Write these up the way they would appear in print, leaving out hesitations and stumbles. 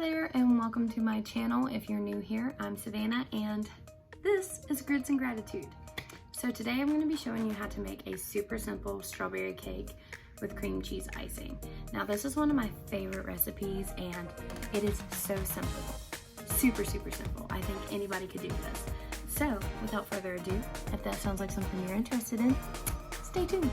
there and welcome to my channel. If you're new here, I'm Savannah and this is Grits and Gratitude. So today I'm going to be showing you how to make a super simple strawberry cake with cream cheese icing. Now this is one of my favorite recipes and it is so simple. Super simple. I think anybody could do this. So without further ado, if that sounds like something you're interested in, stay tuned.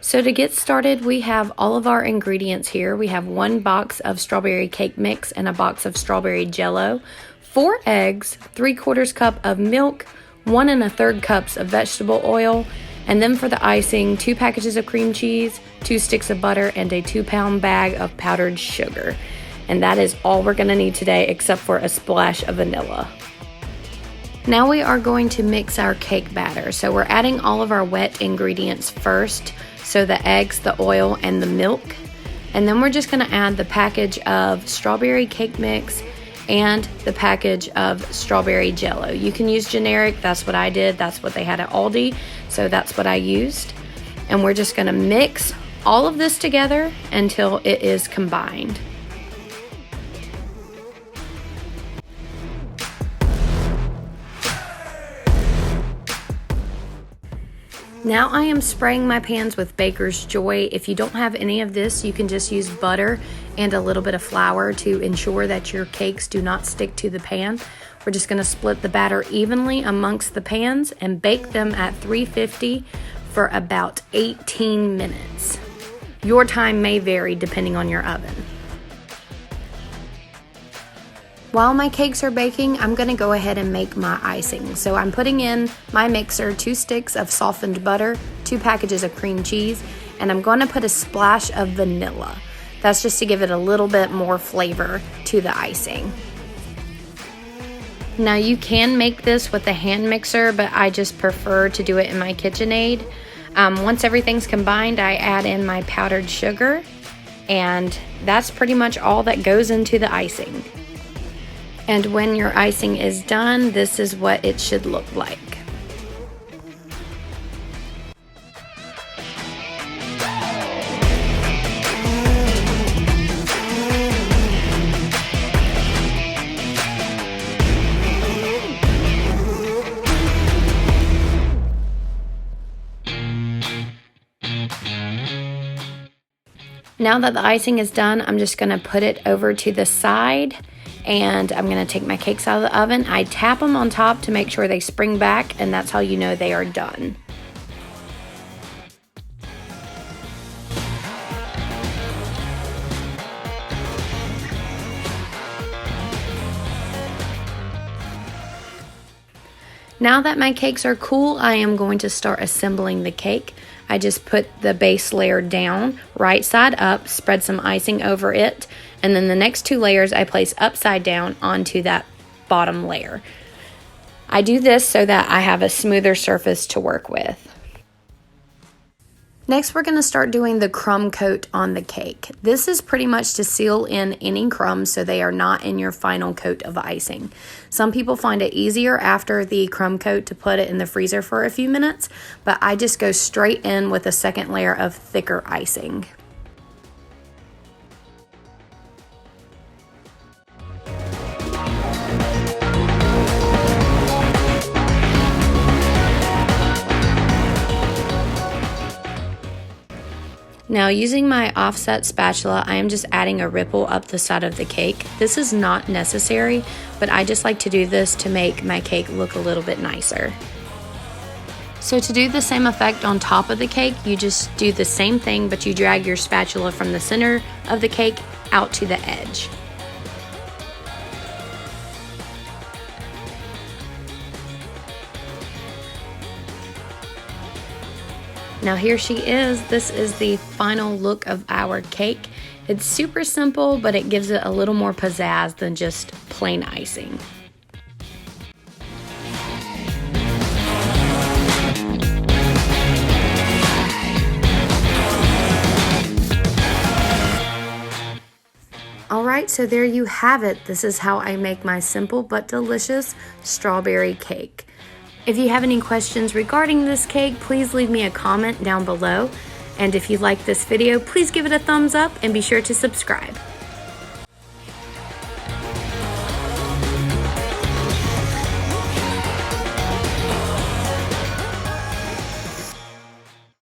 So to get started, we have all of our ingredients here. We have 1 box of strawberry cake mix and a box of strawberry jello, 4 eggs, 3/4 cup of milk, 1 1/3 cups of vegetable oil, and then for the icing, 2 packages of cream cheese, 2 sticks of butter, and a 2-pound bag of powdered sugar. And that is all we're gonna need today except for a splash of vanilla. Now we are going to mix our cake batter. So we're adding all of our wet ingredients first. So the eggs, the oil, and the milk. And then we're just gonna add the package of strawberry cake mix and the package of strawberry jello. You can use generic, that's what I did. That's what they had at Aldi, so that's what I used. And we're just gonna mix all of this together until it is combined. Now I am spraying my pans with Baker's Joy. If you don't have any of this, you can just use butter and a little bit of flour to ensure that your cakes do not stick to the pan. We're just gonna split the batter evenly amongst the pans and bake them at 350 for about 18 minutes. Your time may vary depending on your oven. While my cakes are baking, I'm gonna go ahead and make my icing. So I'm putting in my mixer 2 sticks of softened butter, 2 packages of cream cheese, and I'm gonna put a splash of vanilla. That's just to give it a little bit more flavor to the icing. Now you can make this with a hand mixer, but I just prefer to do it in my KitchenAid. Once everything's combined, I add in my powdered sugar, and that's pretty much all that goes into the icing. And when your icing is done, this is what it should look like. Now that the icing is done, I'm just gonna put it over to the side. And I'm gonna take my cakes out of the oven. I tap them on top to make sure they spring back, and that's how you know they are done. Now that my cakes are cool, I am going to start assembling the cake. I just put the base layer down, right side up, spread some icing over it, and then the next 2 layers I place upside down onto that bottom layer. I do this so that I have a smoother surface to work with. Next, we're gonna start doing the crumb coat on the cake. This is pretty much to seal in any crumbs so they are not in your final coat of icing. Some people find it easier after the crumb coat to put it in the freezer for a few minutes, but I just go straight in with a second layer of thicker icing. Now using my offset spatula, I am just adding a ripple up the side of the cake. This is not necessary, but I just like to do this to make my cake look a little bit nicer. So to do the same effect on top of the cake, you just do the same thing, but you drag your spatula from the center of the cake out to the edge. Now here she is. This is the final look of our cake. It's super simple, but it gives it a little more pizzazz than just plain icing. Alright, so there you have it. This is how I make my simple but delicious strawberry cake. If you have any questions regarding this cake, please leave me a comment down below. And if you like this video, please give it a thumbs up and be sure to subscribe.